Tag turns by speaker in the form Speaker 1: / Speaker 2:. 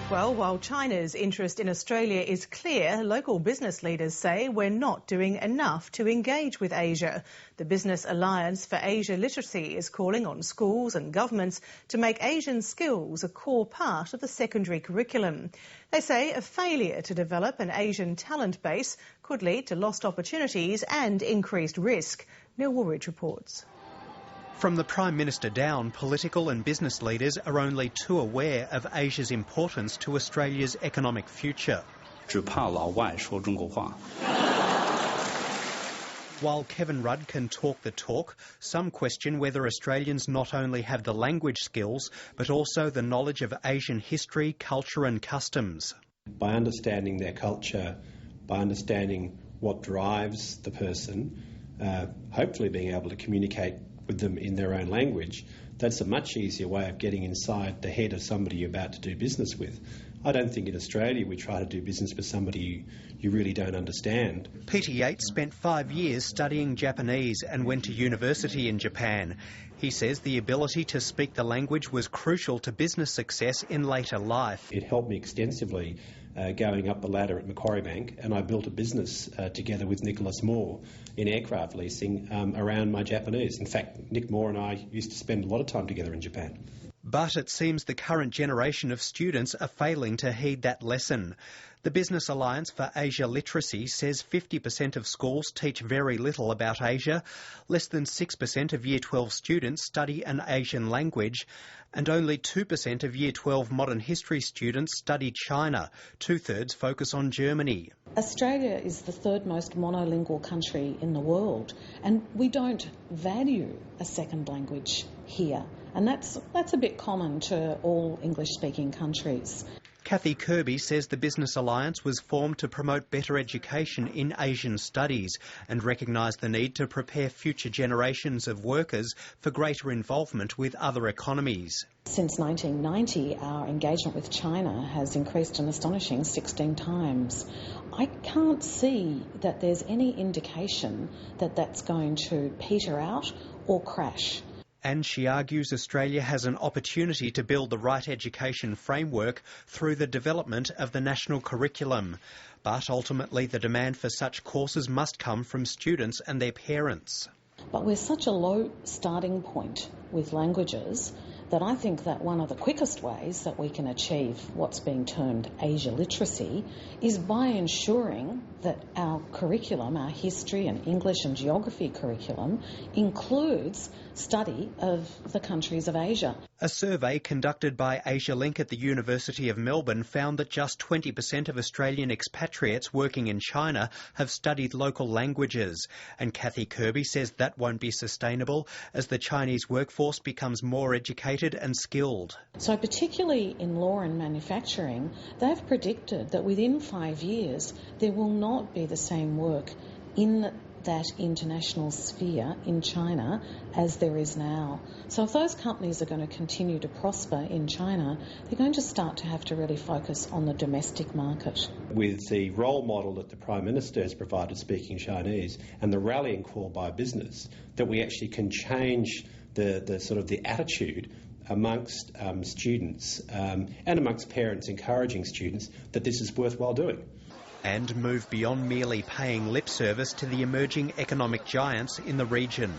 Speaker 1: Well, while China's interest in Australia is clear, local business leaders say we're not doing enough to engage with Asia. The Business Alliance for Asia Literacy is calling on schools and governments to make Asian skills a core part of the secondary curriculum. They say a failure to develop an Asian talent base could lead to lost opportunities and increased risk. Neil Woolridge reports.
Speaker 2: From the Prime Minister down, political and business leaders are only too aware of Asia's importance to Australia's economic future. While Kevin Rudd can talk the talk, some question whether Australians not only have the language skills, but also the knowledge of Asian history, culture and customs.
Speaker 3: By understanding their culture, by understanding what drives the person, hopefully being able to communicate with them in their own language, that's a much easier way of getting inside the head of somebody you're about to do business with. I don't think in Australia we try to do business with somebody you really don't understand.
Speaker 2: Peter Yates spent 5 years studying Japanese and went to university in Japan. He says the ability to speak the language was crucial to business success in later life.
Speaker 3: It helped me extensively going up the ladder at Macquarie Bank, and I built a business together with Nicholas Moore in aircraft leasing around my Japanese. In fact, Nick Moore and I used to spend a lot of time together in Japan.
Speaker 2: But it seems the current generation of students are failing to heed that lesson. The Business Alliance for Asia Literacy says 50% of schools teach very little about Asia, less than 6% of Year 12 students study an Asian language, and only 2% of Year 12 modern history students study China. 2/3 focus on Germany.
Speaker 4: Australia is the third most monolingual country in the world, and we don't value a second language here. And that's a bit common to all English-speaking countries.
Speaker 2: Kathy Kirby says the Business Alliance was formed to promote better education in Asian studies and recognise the need to prepare future generations of workers for greater involvement with other economies.
Speaker 4: Since 1990, our engagement with China has increased an astonishing 16 times. I can't see that there's any indication that that's going to peter out or crash.
Speaker 2: And she argues Australia has an opportunity to build the right education framework through the development of the national curriculum. But ultimately the demand for such courses must come from students and their parents.
Speaker 4: But we're such a low starting point with languages that I think that one of the quickest ways that we can achieve what's being termed Asia literacy is by ensuring that our curriculum, our history and English and geography curriculum, includes study of the countries of Asia.
Speaker 2: A survey conducted by Asia Link at the University of Melbourne found that just 20% of Australian expatriates working in China have studied local languages. And Kathy Kirby says that won't be sustainable as the Chinese workforce becomes more educated and skilled.
Speaker 4: So particularly in law and manufacturing, they've predicted that within 5 years there will not be the same work in that international sphere in China as there is now. So if those companies are going to continue to prosper in China, they're going to start to have to really focus on the domestic market.
Speaker 3: With the role model that the Prime Minister has provided speaking Chinese and the rallying call by business, that we actually can change the sort of the attitude amongst students and amongst parents encouraging students that this is worthwhile doing.
Speaker 2: And move beyond merely paying lip service to the emerging economic giants in the region.